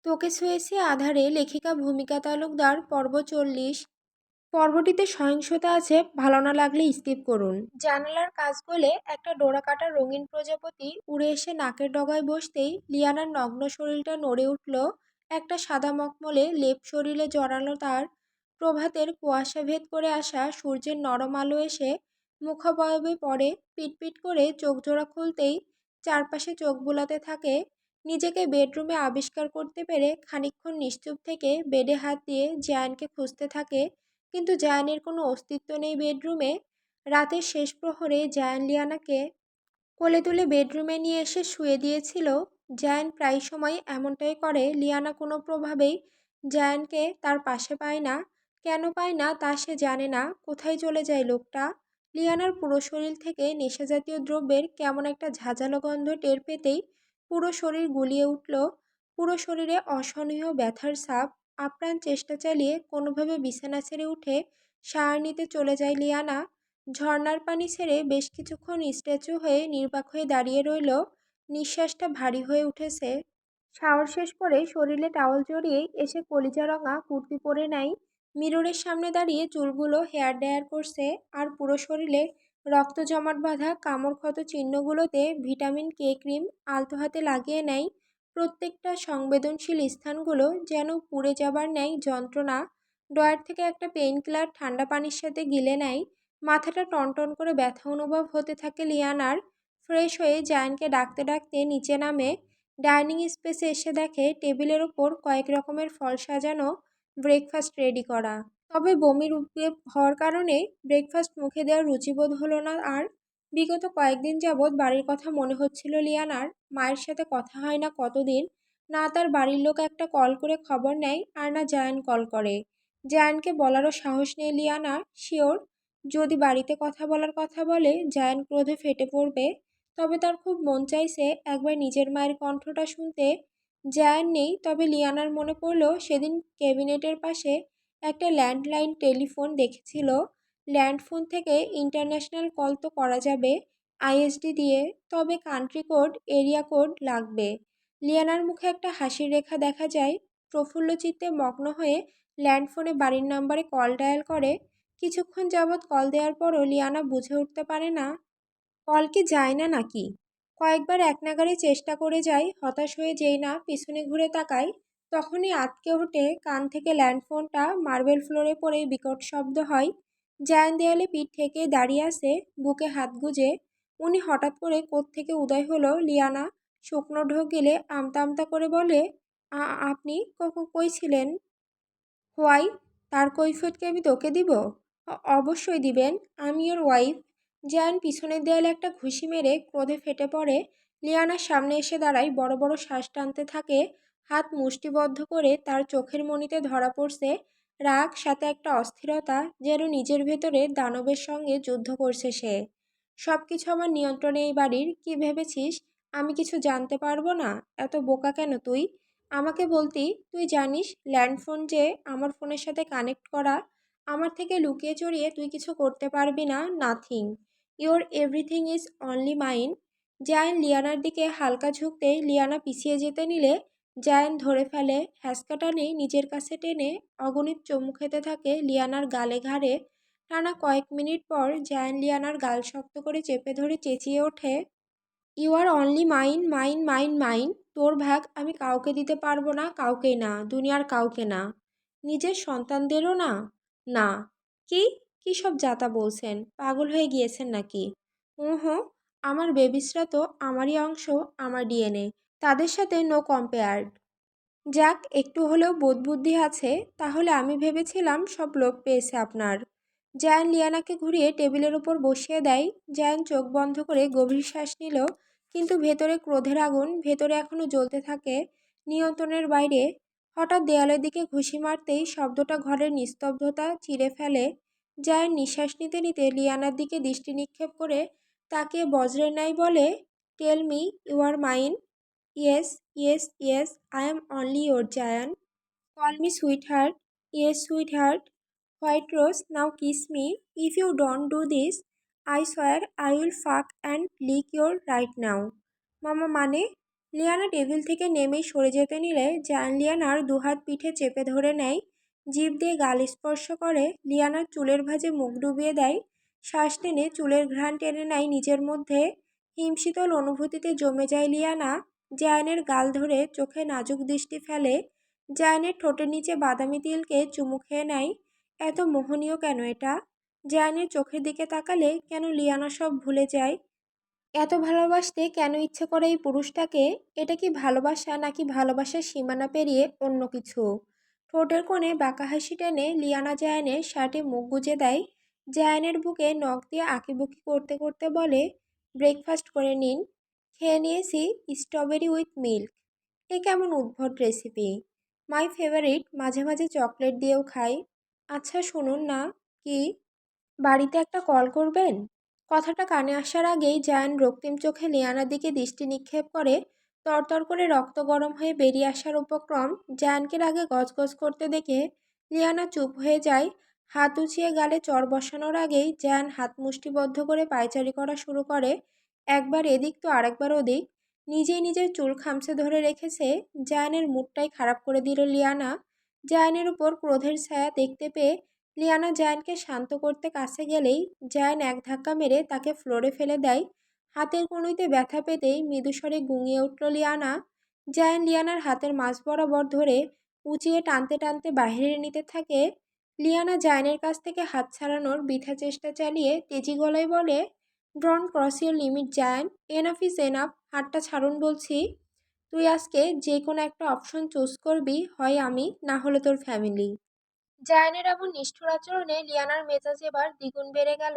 তোকে ছুঁয়েছি আঁধারে লেখিকা ভূমিকা তালুকদার পর্ব 40। পর্বটিতে সহিংসতা আছে, ভালো না লাগলে স্কিপ করুন। জানালার কাজ গলে একটা ডোরাকাটা রঙিন প্রজাপতি উড়ে এসে নাকের ডগায় বসতেই লিয়ানার নগ্ন শরীরটা নড়ে উঠল। একটা সাদা মখমলে লেপ শরীরে জড়ালো তার। প্রভাতের কুয়াশা ভেদ করে আসা সূর্যের নরম আলো এসে মুখাবয়বে পড়ে। পিটপিট করে চোখ জোড়া খুলতেই চারপাশে চোখ বুলাতে থাকে। নিজেকে বেডরুমে আবিষ্কার করতে পেরে খানিকক্ষণ নিশ্চুপ থেকে বেডে হাত দিয়ে জায়ানকে খুঁজতে থাকে, কিন্তু জায়ানের কোনো অস্তিত্ব নেই বেডরুমে। রাতের শেষ প্রহরে জায়ান লিয়ানাকে কোলে তুলে বেডরুমে নিয়ে এসে শুয়ে দিয়েছিল। জায়ান প্রায় সময় এমনটাই করে। লিয়ানা কোনো প্রভাবেই জায়ানকে তার পাশে পায় না। কেন পায় না তা সে জানে না। কোথায় চলে যায় লোকটা? লিয়ানার পুরো শরীর থেকে নেশাজাতীয় দ্রব্যের কেমন একটা ঝাঁঝালো গন্ধ টের পেতেই পুরো শরীর গুলিয়ে উঠল। পুরো শরীরে অসহনীয় ব্যথার ছাপ। আপ্রাণ চেষ্টা চালিয়ে কোনোভাবে বিছানা ছেড়ে উঠে শাওয়ার নিতে চলে যায় লিয়ানা। ঝর্ণার পানি ছেড়ে বেশ কিছুক্ষণ স্ট্যাচু হয়ে নির্বাক হয়ে দাঁড়িয়ে রইল। নিঃশ্বাসটা ভারী হয়ে উঠেছে। শাওয়ার শেষ করে শরীরে টাওয়াল জড়িয়ে এসে কলিজা রঙা কুর্তি পরে নেয়। মিররের সামনে দাঁড়িয়ে চুলগুলো হেয়ার ড্রায়ার করছে, আর পুরো শরীরে রক্ত জমাট বাঁধা কামড় ক্ষত চিহ্নগুলোতে ভিটামিন কে ক্রিম আলতো হাতে লাগিয়ে নেয়। প্রত্যেকটা সংবেদনশীল স্থানগুলো যেন পুড়ে যাবার ন্যায় যন্ত্রণা। ড্রয়ার থেকে একটা পেইন কিলার ঠান্ডা পানির সাথে গিলে নেয়। মাথাটা টনটন করে ব্যথা অনুভব হতে থাকে লিয়ানার। ফ্রেশ হয়ে জায়ানকে ডাকতে ডাকতে নিচে নামে। ডাইনিং স্পেসে এসে দেখে টেবিলের ওপর কয়েক রকমের ফল সাজানো, ব্রেকফাস্ট রেডি করা। তবে বমির উদ্বেগ হওয়ার কারণে ব্রেকফাস্ট মুখে দেওয়ার রুচিবোধ হলো না আর। বিগত কয়েকদিন যাবৎ বাড়ির কথা মনে হচ্ছিল লিয়ানার। মায়ের সাথে কথা হয় না কতদিন। না তার বাড়ির লোক একটা কল করে খবর নেয়, আর না জায়ান কল করে। জায়ানকে বলারও সাহস নেই লিয়ানা। শিওর, যদি বাড়িতে কথা বলার কথা বলে জায়ান ক্রোধে ফেটে পড়বে। তবে তার খুব মন চাইছে একবার নিজের মায়ের কণ্ঠটা শুনতে। জায়ান নেই, তবে লিয়ানার মনে পড়ল সেদিন ক্যাবিনেটের পাশে একটা ল্যান্ডলাইন টেলিফোন দেখেছিল। ল্যান্ডফোন থেকে ইন্টারন্যাশনাল কল তো করা যাবে আইএসডি দিয়ে, তবে কান্ট্রি কোড, এরিয়া কোড লাগবে। লিয়ানার মুখে একটা হাসির রেখা দেখা যায়। প্রফুল্ল চিত্তে মগ্ন হয়ে ল্যান্ডফোনে বাড়ির নাম্বারে কল ডায়াল করে। কিছুক্ষণ যাবৎ কল দেওয়ার পরও লিয়ানা বুঝে উঠতে পারে না কল কি যায় না নাকি। কয়েকবার একনাগাড়ে চেষ্টা করে যায়। হতাশ হয়ে যেই না পিছনে ঘুরে তাকায়, তখনই আঁতকে ওঠে কান থেকে ল্যান্ডফোনটা। মার্বেল ফ্লোরে পড়ে বিকট শব্দ হয়। জায়ান দেয়ালে পিঠ থেকে দাঁড়িয়ে আছে, বুকে হাত গুজে। উনি হঠাৎ করে কোত্থেকে উদয় হলো। লিয়ানা শুকনো ঢোক গেলে আমতা আমতা করে বলে, আপনি কই ছিলেন?" হোয়াই? তার কৈফিয়ত কি আমি তোকে দিব? অবশ্যই দিবেন। আমি ওর ওয়াইফ। জায়ান পিছনের দেয়ালে একটা ঘুষি মেরে ক্রোধে ফেটে পড়ে। লিয়ানার সামনে এসে দাঁড়ায়, বড় বড় শ্বাস টানতে থাকে। হাত মুষ্টিবদ্ধ করে তার চোখের মণিতে ধরা পড়ছে রাগ, সাথে একটা অস্থিরতা, যেন নিজের ভেতরে দানবের সঙ্গে যুদ্ধ করছে সে। সব কিছু আমার নিয়ন্ত্রণে এই বাড়ির। কি ভেবেছিস আমি কিছু জানতে পারবো না? এত বোকা কেন তুই? আমাকে বলতি, তুই জানিস ল্যান্ডফোন যে আমার ফোনের সাথে কানেক্ট করা। আমার থেকে লুকিয়ে চড়িয়ে তুই কিছু করতে পারবি না। Nothing. Your everything is only mine. Zayan লিয়ানার দিকে হালকা ঝুঁকতেই লিয়ানা পিছিয়ে যেতে নিলে জায়ান ধরে ফেলে। হ্যাঁচকা টানে নিজের কাছে টেনে অগণিত চুমু খেতে থাকে লিয়ানার গালে ঘাড়ে। টানা কয়েক মিনিট পর জায়ান লিয়ানার গাল শক্ত করে চেপে ধরে চেঁচিয়ে ওঠে, you are only mine, mine, mine, mine. তোর ভাগ আমি কাউকে দিতে পারবো না, কাউকেই না, দুনিয়ার কাউকে না। নিজের সন্তানদেরও না? না। কি? কি সব যাতা বলছেন? পাগল হয়ে গিয়েছেন নাকি? হুঁ, আমার বেবিসরা তো আমারই অংশ, আমার ডিএনএ। তাদের সাথে নো কম্পেয়ার্ড। যাক, একটু হলেও বোধবুদ্ধি আছে। তাহলে আমি ভেবেছিলাম সব লোপ পেয়েছে আপনার। জায়ান লিয়ানাকে ঘুরিয়ে টেবিলের উপর বসিয়ে দেয়। জায়ান চোখ বন্ধ করে গভীর শ্বাস নিল, কিন্তু ভেতরে ক্রোধের আগুন ভেতরে এখনো জ্বলতে থাকে, নিয়ন্ত্রণের বাইরে। হঠাৎ দেয়ালের দিকে ঘুষি মারতেই শব্দটা ঘরের নিস্তব্ধতা চিরে ফেলে। জায়ান নিঃশ্বাস নিতে নিতে লিয়ানার দিকে দৃষ্টি নিক্ষেপ করে তাকে বজ্রের ন্যায় বলে, tell me you are mine. Yes, yes, yes, I am only your Zayan. Call me sweetheart. Yes sweetheart. White rose, now kiss me. If you don't do this, I swear I will fuck and lick your right now. মামা মানে? Liana table থেকে নেমেই সরে যেতে নিলে জায়ান লিয়ানার দুহাত পিঠে চেপে ধরে নেয়, জিভ দিয়ে গাল স্পর্শ করে, লিয়ানার চুলের ভাঁজে মুখ ডুবিয়ে দেয়, শ্বাস টেনে চুলের ঘ্রাণ টেনে নেয় নিজের মধ্যে। হিমশীতল অনুভূতিতে জমে যায় লিয়ানা। জায়ানের গাল ধরে চোখে নাজুক দৃষ্টি ফেলে, জায়ানের ঠোঁটের নিচে বাদামি তিলকে চুমু খেয়ে নেয়। এত মোহনীয় কেন এটা? জায়ানের চোখের দিকে তাকালে কেন লিয়ানা সব ভুলে যায়? এত ভালোবাসতে কেন ইচ্ছে করে এই পুরুষটাকে? এটা কি ভালোবাসা নাকি ভালোবাসার সীমানা পেরিয়ে অন্য কিছু? ঠোঁটের কোণে বাঁকা হাসি টেনে লিয়ানা জায়ানের শার্টে মুখ গুজে দেয়, জায়ানের বুকে নখ দিয়ে আঁকিবুকি করতে করতে বলে, ব্রেকফাস্ট করে নিন। খেয়ে নিয়েছি স্ট্রবেরি উইথ মিল্ক। এ কেমন উদ্ভট রেসিপি! মাই ফেভারিট, মাঝে মাঝে চকলেট দিয়েও খাই। আচ্ছা শুনুন না, কি বাড়িতে একটা কল করবেন? কথাটা কানে আসার আগেই জায়ান রক্তিম চোখে লিয়ানার দিকে দৃষ্টি নিক্ষেপ করে, তরতর করে রক্ত গরম হয়ে বেরিয়ে আসার উপক্রম। জায়ানকে রাগে গজগজ করতে দেখে লিয়ানা চুপ হয়ে যায়। হাত উঁচিয়ে গালে চড় বসানোর আগেই জায়ান হাত মুষ্টিবদ্ধ করে পায়চারি করা শুরু করে, একবার এদিক তো আরেকবার ওদিক। নিজেই নিজের চুল খামচে ধরে রেখেছে। জায়ানের মুডটাই খারাপ করে দিল লিয়ানা। জায়ানের উপর ক্রোধের ছায়া দেখতে পেয়ে লিয়ানা জায়ানকে শান্ত করতে কাছে গেলেই জায়ান এক ধাক্কা মেরে তাকে ফ্লোরে ফেলে দেয়। হাতের কনুইতে ব্যথা পেতেই মৃদুস্বরে গুঙিয়ে উঠল লিয়ানা। জায়ান লিয়ানার হাতের মাঝ বরাবর ধরে উঁচিয়ে টানতে টানতে বাহিরে নিতে থাকে। লিয়ানা জায়ানের কাছ থেকে হাত ছাড়ানোর বৃথা চেষ্টা চালিয়ে তেজি গলায় বলে, don't cross your limit Zayan, enough is enough, হাতটা ছাড়ুন বলছি। তুই আজকে যে কোনো একটা অপশন চুজ করবি, হয় আমি, না হলে তোর ফ্যামিলি। জায়ানের এমন নিষ্ঠুর আচরণে লিয়ানার মেজাজ এবার দ্বিগুণ বেড়ে গেল।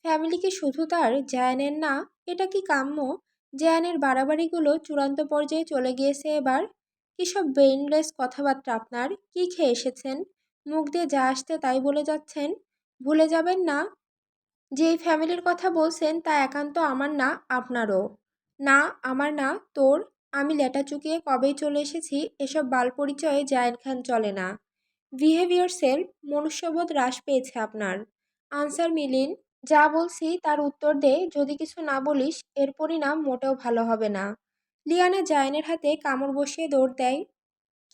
ফ্যামিলি কি শুধু তার, জায়ানের না? এটা কি কাম্য? জায়ানের বাড়াবাড়িগুলো চূড়ান্ত পর্যায়ে চলে গিয়েছে এবার। কী সব ব্রেইনলেস কথাবার্তা আপনার? কি খেয়ে এসেছেন? মুখ দিয়ে যা আসতে তাই বলে যাচ্ছেন। ভুলে যাবেন না, যেই ফ্যামিলির কথা বলছেন তা একান্ত আমার না, আপনারও না। আমার না, তোর। আমি লেটা চুকিয়ে কবেই চলে এসেছি, এসব বাল পরিচয়ে জায়েদ খান চলে না। বিহেভ ইয়োরসেলফ, মনুষ্যবোধ হ্রাস পেয়েছে আপনার। আনসার মিলিন, যা বলছি তার উত্তর দে, যদি কিছু না বলিস এর পরিণাম মোটেও ভালো হবে না। লিয়ানা জায়ানের হাতে কামড় বসিয়ে দৌড় দেয়।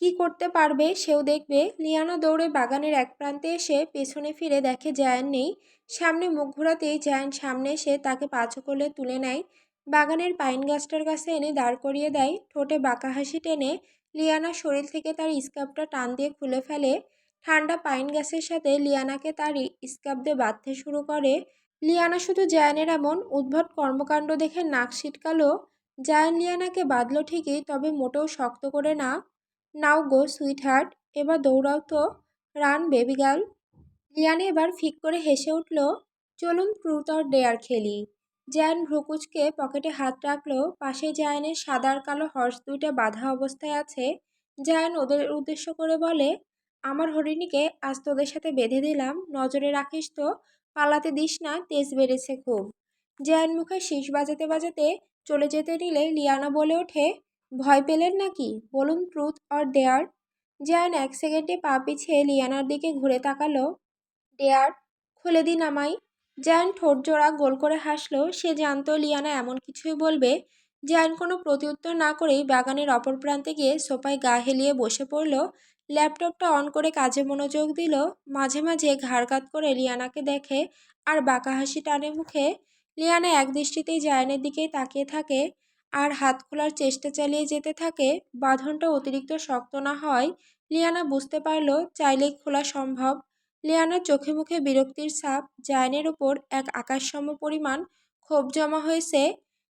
কি করতে পারবে সেও দেখবে। লিয়ানা দৌড়ে বাগানের এক প্রান্তে এসে পেছনে ফিরে দেখে জায়ান নেই। সামনে মুখ ঘোরাতেই জায়ান সামনে এসে তাকে পাঁচু কোলে তুলে নেয়, বাগানের পাইন গাছটার কাছে এনে দাঁড় করিয়ে দেয়। ঠোঁটে বাঁকা হাসি টেনে লিয়ানার শরীর থেকে তার স্কার্ফটা টান দিয়ে খুলে ফেলে। ঠান্ডা পাইন গাছের সাথে লিয়ানাকে তার স্কার্ফ দিয়ে বাঁধতে শুরু করে। লিয়ানা শুধু জায়ানের এমন উদ্ভট কর্মকাণ্ড দেখে নাক সিটকালো। জায়ান লিয়ানাকে বাঁধল ঠিকই, তবে মোটেও শক্ত করে না। নাও গো সুইট হার্ট, এবার দৌড়াও তো, রান বেবি গার্ল। লিয়ানা এবার ফিক করে হেসে উঠল। চলুন ট্রুথ অর ডেয়ার খেলি। জায়ান ভ্রুকুচকে পকেটে হাত রাখলো। পাশে জায়ানের সাদা আর কালো হর্স দুইটা বাঁধা অবস্থায় আছে। জায়ান ওদের উদ্দেশ্য করে বলে, আমার হরিণীকে আজ তোদের সাথে বেঁধে দিলাম, নজরে রাখিস তো, পালাতে দিস না, তেজ বেড়েছে খুব। জায়ান মুখে শীষ বাজাতে বাজাতে চলে যেতে নিলে লিয়ানা বলে ওঠে, ভয় পেলেন নাকি? বলুন ট্রুথ অর ডেয়ার। জায়ান এক সেকেন্ডে পা পিছিয়ে লিয়ানার দিকে ঘুরে তাকালো। ডেয়ার, খুলে দিন আমায়। জায়ান ঠোঁট জোড়া গোল করে হাসলো। সে জানতো লিয়ানা এমন কিছুই বলবে। জায়ান কোনো প্রত্যুত্তর না করেই বাগানের অপর প্রান্তে গিয়ে সোফায় গা হেলিয়ে বসে পড়ল। ল্যাপটপটা অন করে কাজে মনোযোগ দিল। মাঝে মাঝে ঘাড় কাত করে লিয়ানাকে দেখে আর বাঁকা হাসি টানে মুখে। লিয়ানা এক দৃষ্টিতেই জায়ানের দিকেই তাকিয়ে থাকে আর হাত খোলার চেষ্টা চালিয়ে যেতে থাকে। বাঁধনটা অতিরিক্ত শক্ত না হয় লিয়ানা বুঝতে পারল চাইলেই খোলা সম্ভব। লিয়ানার চোখে মুখে বিরক্তির ছাপ। জায়ানের ওপর এক আকাশসম পরিমাণ ক্ষোভ জমা হয়েছে।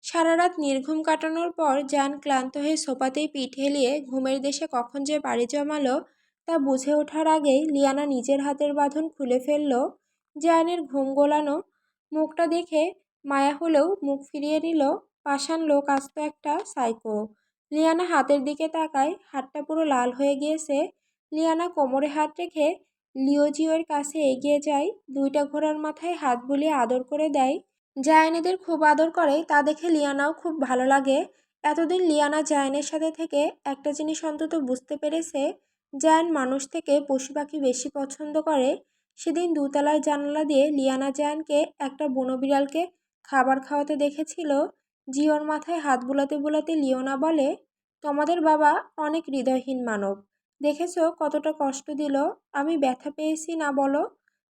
সারা রাত নির্ঘুম কাটানোর পর জায়ান ক্লান্ত হয়ে সোফাতেই পিঠ হেলিয়ে ঘুমের দেশে কখন যে পাড়ি জমালো তা বুঝে ওঠার আগেই লিয়ানা নিজের হাতের বাঁধন খুলে ফেলল। জায়ানের ঘুম গোলানো মুখটা দেখে মায়া হলেও মুখ ফিরিয়ে নিল। পাষাণ লোক আস্ত একটা সাইকো। লিয়ানা হাতের দিকে তাকায়, হাতটা পুরো লাল হয়ে গিয়েছে। লিয়ানা কোমরে হাত রেখে লিওজিওর কাছে এগিয়ে যায়, দুইটা ঘোড়ার মাথায় হাত বুলিয়ে আদর করে দেয়। জায়ান এদের খুব আদর করে, তা দেখে লিয়ানাও খুব ভালো লাগে। এতদিন লিয়ানা জায়ানের সাথে থেকে একটা জিনিস অন্তত বুঝতে পেরেছে, জায়ান মানুষ থেকে পশু পাখি বেশি পছন্দ করে। সেদিন দোতলার জানালা দিয়ে লিয়ানা জায়ানকে একটা বুনো বিড়ালকে খাবার খাওয়াতে দেখেছিল। জিওর মাথায় হাত বুলাতে বুলাতে লিওনা বলে, তোমাদের বাবা অনেক হৃদয়হীন মানব। দেখেছো কতটা কষ্ট দিল। আমি ব্যথা পেয়েছি না বলো?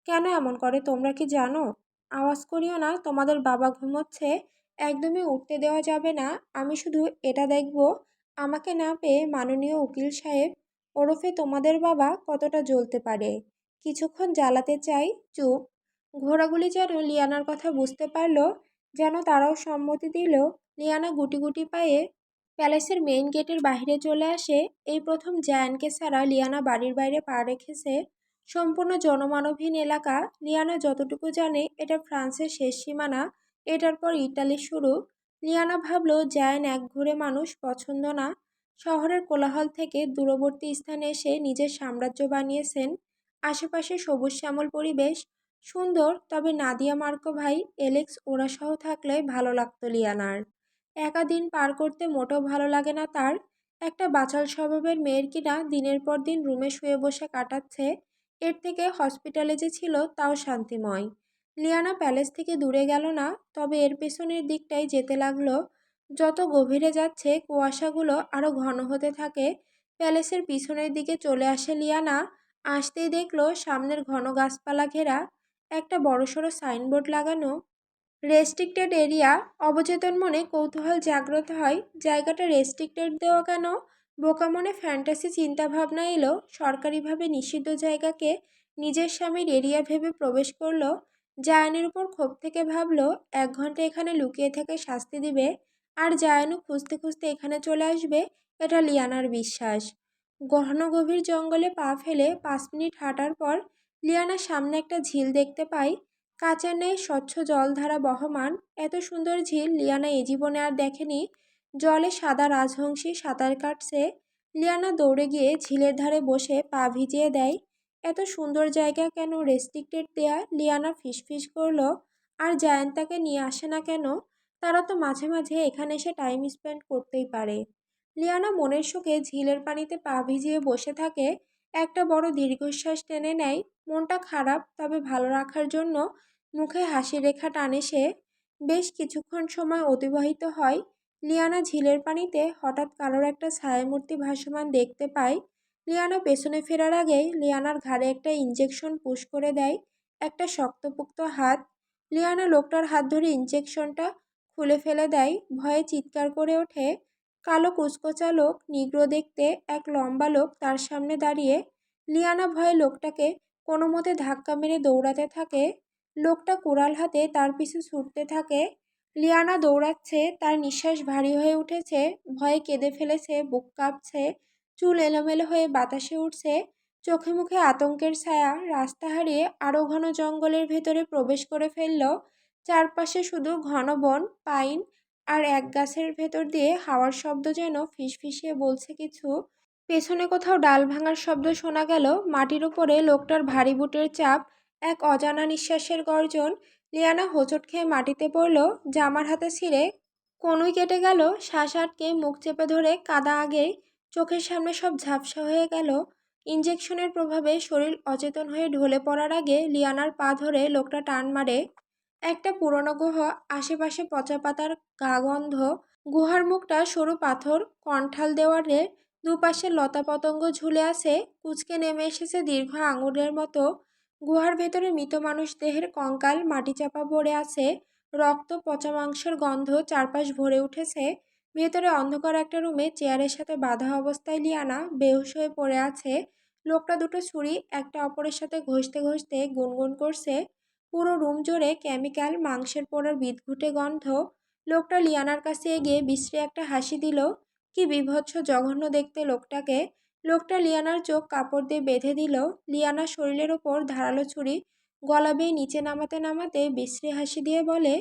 কেন এমন করে তোমরা কি জানো? আওয়াজ করিও না, তোমাদের বাবা ঘুমোচ্ছে। একদমই উঠতে দেওয়া যাবে না। আমি শুধু এটা দেখব আমাকে না পেয়ে মাননীয় উকিল সাহেব ওরফে তোমাদের বাবা কতটা জ্বলতে পারে। কিছুক্ষণ জ্বালাতে চাই। চুপ। ঘোড়াগুলি যেন লিয়ানার কথা বুঝতে পারলো, যেন তারাও সম্মতি দিল। লিয়ানা গুটি গুটি পায়ে প্যালেসের মেইন গেটের বাইরে চলে আসে। এই প্রথম জায়ানকে ছাড়া লিয়ানা বাড়ির বাইরে পা রেখেছে। সম্পূর্ণ জনমানবহীন এলাকা। লিয়ানা যতটুকু জানে এটা ফ্রান্সের শেষ সীমানা, এটার পর ইটালি শুরু। লিয়ানা ভাবল জায়ান একঘরে মানুষ পছন্দ না। শহরের কোলাহল থেকে দূরবর্তী স্থানে এসে নিজের সাম্রাজ্য বানিয়েছেন। আশেপাশে সবুজ শ্যামল পরিবেশ সুন্দর, তবে নাদিয়া মার্কো ভাই এলেক্স ওরা সহ থাকলে ভালো লাগতো লিয়ানার। একা দিন পার করতে মোটেও ভালো লাগে না তার। একটা বাচাল স্বভাবের মেয়ের কিনা দিনের পর দিন রুমে শুয়ে বসে কাটাচ্ছে, এর থেকে হসপিটালে যে ছিল তাও শান্তিময়। লিয়ানা প্যালেস থেকে দূরে গেল না, তবে এর পেছনের দিকটাই যেতে লাগলো। যত গভীরে যাচ্ছে কুয়াশাগুলো আরো ঘন হতে থাকে। প্যালেসের পিছনের দিকে চলে আসে লিয়ানা। আসতেই দেখলো সামনের ঘন গাছপালা ঘেরা একটা বড়সড় সাইনবোর্ড লাগানো, রেস্ট্রিক্টেড এরিয়া। অবচেতন মনে কৌতূহল জাগ্রত হয়, জায়গাটা রেস্ট্রিক্টেড দেওয়া কেন? বোকা মনে ফ্যান্টাসি চিন্তাভাবনা এলো, সরকারিভাবে নিষিদ্ধ জায়গাকে নিজের স্বামীর এরিয়া ভেবে প্রবেশ করলো। জায়ানের উপর ক্ষোভ থেকে ভাবলো 1 ঘন্টা এখানে লুকিয়ে থেকে শাস্তি দিবে, আর জায়ানও খুঁজতে খুঁজতে এখানে চলে আসবে, এটা লিয়ানার বিশ্বাস। ঘন গভীর জঙ্গলে পা ফেলে 5 মিনিট হাঁটার পর লিয়ানার সামনে একটা ঝিল দেখতে পায়। কাচের ন্যায় স্বচ্ছ জলধারা বহমান। এত সুন্দর ঝিল লিয়ানা এ জীবনে আর দেখেনি। জলে সাদা রাজহংসী সাঁতার কাটছে। লিয়ানা দৌড়ে গিয়ে ঝিলের ধারে বসে পা ভিজিয়ে দেয়। এত সুন্দর জায়গা কেন রেস্ট্রিক্টেড দেয়া? লিয়ানা ফিসফিস করলো। আর জায়ান তাকে নিয়ে আসে না কেন? তারা তো মাঝে মাঝে এখানে এসে টাইম স্পেন্ড করতেই পারে। লিয়ানা মনের সুখে ঝিলের পানিতে পা ভিজিয়ে বসে থাকে। একটা বড় দীর্ঘশ্বাস টেনে নেয়। মনটা খারাপ, তবে ভালো রাখার জন্য মুখে হাসির রেখা টানে সে। বেশ কিছুক্ষণ সময় অতিবাহিত হয়। লিয়ানা ঝিলের পানিতে হঠাৎ কারোর একটা ছায়ামূর্তি ভাসমান দেখতে পায়। লিয়ানা পেছনে ফেরার আগেই লিয়ানার ঘাড়ে একটা ইঞ্জেকশন পুশ করে দেয় একটা শক্তপোক্ত হাত। লিয়ানা লোকটার হাত ধরে ইঞ্জেকশনটা খুলে ফেলে দেয়, ভয়ে চিৎকার করে ওঠে। কালো কুচকোচা লোক, নিগ্রো দেখতে এক লম্বা লোক তার সামনে দাঁড়িয়ে। লিয়ানা ভয়ে লোকটাকে কোনো মতে ধাক্কা মেরে দৌড়াতে থাকে। লোকটা কুড়াল হাতে তার পিছু ছুটতে থাকে। লিয়ানা দৌড়াচ্ছে, তার নিঃশ্বাস ভারী হয়ে উঠেছে, ভয়ে কেঁদে ফেলেছে, বুক কাঁপছে, চুল এলোমেলো হয়ে বাতাসে উঠছে, চোখে মুখে আতঙ্কের ছায়া। রাস্তা হারিয়ে আরও ঘন জঙ্গলের ভেতরে প্রবেশ করে ফেলল। চারপাশে শুধু ঘন বন, পাইন, আর এক গাছের ভেতর দিয়ে হাওয়ার শব্দ যেন ফিসফিসিয়ে বলছে কিছু। পেছনে কোথাও ডাল ভাঙার শব্দ শোনা গেল, মাটির উপরে লোকটার ভারী বুটের চাপ, এক অজানা নিঃশ্বাসের গর্জন। লিয়ানা হোঁচট খেয়ে মাটিতে পড়ল, জামার হাতে ছিঁড়ে কনুই কেটে গেল। শ্বাস আটকে মুখ চেপে ধরে কাদা আগেই চোখের সামনে সব ঝাপসা হয়ে গেল। ইঞ্জেকশনের প্রভাবে শরীর অচেতন হয়ে ঢলে পড়ার আগে লিয়ানার পা ধরে লোকটা টান মারে। একটা পুরনো গুহা, আশেপাশে পচা পাতার গা গন্ধ। গুহার মুখটা সরু পাথর, কণ্ঠাল দেওয়ালে দুপাশে লতা পতঙ্গ ঝুলে আছে, কুঁচকে নেমে এসেছে দীর্ঘ আঙুলের মতো। গুহার ভেতরে মৃত মানুষ দেহের কঙ্কাল মাটি চাপা পড়ে আছে, রক্ত পচা মাংসের গন্ধ চারপাশ ভরে উঠেছে। ভেতরে অন্ধকার একটা রুমে চেয়ারের সাথে বাঁধা অবস্থায় লিয়ানা বেহুশ হয়ে পড়ে আছে। লোকটা দুটো ছুরি একটা অপরের সাথে ঘষতে ঘষতে গুনগুন করছে। পুরো রুম জুড়ে কেমিক্যাল, মাংসের পোড়ার বিদঘুটে গন্ধ। লোকটা লিয়ানার কাছে এগিয়ে বিশ্রী একটা হাসি দিল। কি বিভৎস জঘন্য দেখতে লোকটাকে। লোকটা লিয়ানার চোখ কাপড় দিয়ে বেঁধে দিল। লিয়ানার শরীরের ওপর ধারালো ছুরি গলা বেয়ে নিচে নামাতে নামাতে বিশ্রী হাসি দিয়ে বলে,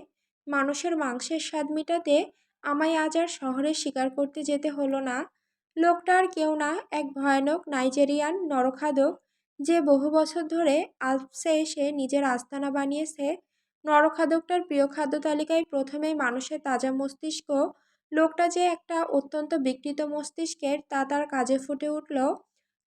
মানুষের মাংসের স্বাদ মিটাতে আমায় আজ আর শহরে শিকার করতে যেতে হলো না। লোকটা আর কেউ না, এক ভয়ানক নাইজেরিয়ান নরখাদক, যে বহু বছর ধরে আল্পসে এসে নিজের আস্তানা বানিয়েছে। নরখাদকটার প্রিয় খাদ্য তালিকায় প্রথমেই মানুষের তাজা মস্তিষ্ক। লোকটা যে একটা অত্যন্ত বিকৃত মস্তিষ্কের তা তার কাজে ফুটে উঠল।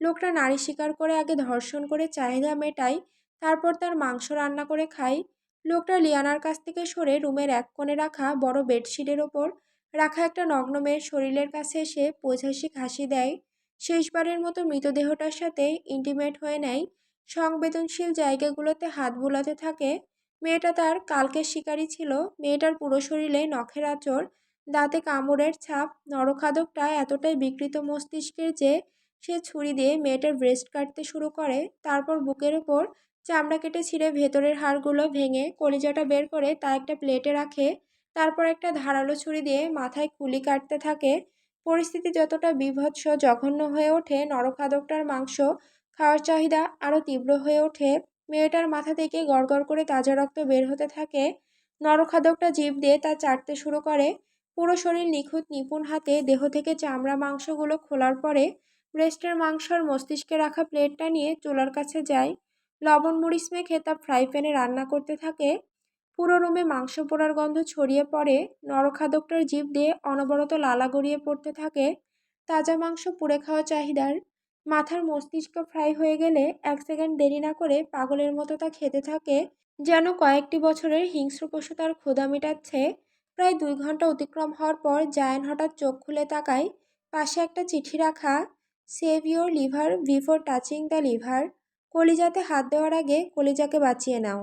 লোকটা নারী শিকার করে আগে ধর্ষণ করে চাহিদা মেটায়, তারপর তার মাংস রান্না করে খায়। লোকটা লিয়ানার কাছ থেকে সরে রুমের এক কোণে রাখা বড় বেডশিটের ওপর রাখা একটা নগ্ন মেয়ের শরীরের কাছে এসে পৈশাসিক হাসি দেয়। শেষবারের মতো মৃতদেহটার সাথে ইন্টিমেট হয়ে নেয়। সংবেদনশীল জায়গাগুলোতে হাত বুলাতে থাকে। মেয়েটা তার কালকের শিকারী ছিল। মেয়েটার পুরো শরীরে নখের আঁচড়, দাঁতে কামড়ের ছাপ। নরখাদকটা এতটাই বিকৃত মস্তিষ্কের যে সে ছুরি দিয়ে মেয়েটার ব্রেস্ট কাটতে শুরু করে। তারপর বুকের ওপর চামড়া কেটে ছিঁড়ে ভেতরের হাড়গুলো ভেঙে কলিজাটা বের করে তা একটা প্লেটে রাখে। তারপর একটা ধারালো ছুরি দিয়ে মাথায় কুলি কাটতে থাকে। পরিস্থিতি যতটা বীভৎস জঘন্য হয়ে ওঠে, নরখাদকটার মাংস খাওয়ার চাহিদা আরও তীব্র হয়ে ওঠে। মেয়েটার মাথা থেকে গড়গড় করে তাজা রক্ত বের হতে থাকে। নরখাদকটা জিভ দিয়ে তা চাটতে শুরু করে। পুরো শরীর নিখুঁত নিপুণ হাতে দেহ থেকে চামড়া মাংসগুলো খোলার পরে ব্রেস্টের মাংস আর মস্তিষ্কে রাখা প্লেটটা নিয়ে চুলার কাছে যায়। লবণ মরিচ মেখে তা ফ্রাই প্যানে রান্না করতে থাকে। পুরো রুমে মাংস পোড়ার গন্ধ ছড়িয়ে পড়ে। নরখাদকটার জিভ দিয়ে অনবরত লালা গড়িয়ে পড়তে থাকে। তাজা মাংস পুড়ে খাওয়া চাহিদার। মাথার মস্তিষ্ক ফ্রাই হয়ে গেলে 1 সেকেন্ড দেরি না করে পাগলের মতো তা খেতে থাকে, যেন কয়েকটি বছরের হিংস্র পশু তার ক্ষুধা মেটাচ্ছে। প্রায় 2 ঘন্টা অতিক্রম হওয়ার পর জায়ান হঠাৎ চোখ খুলে তাকায়। পাশে একটা চিঠি রাখা, save your liver before touching the liver. কলিজাতে হাত দেওয়ার আগে কলিজাকে বাঁচিয়ে নাও।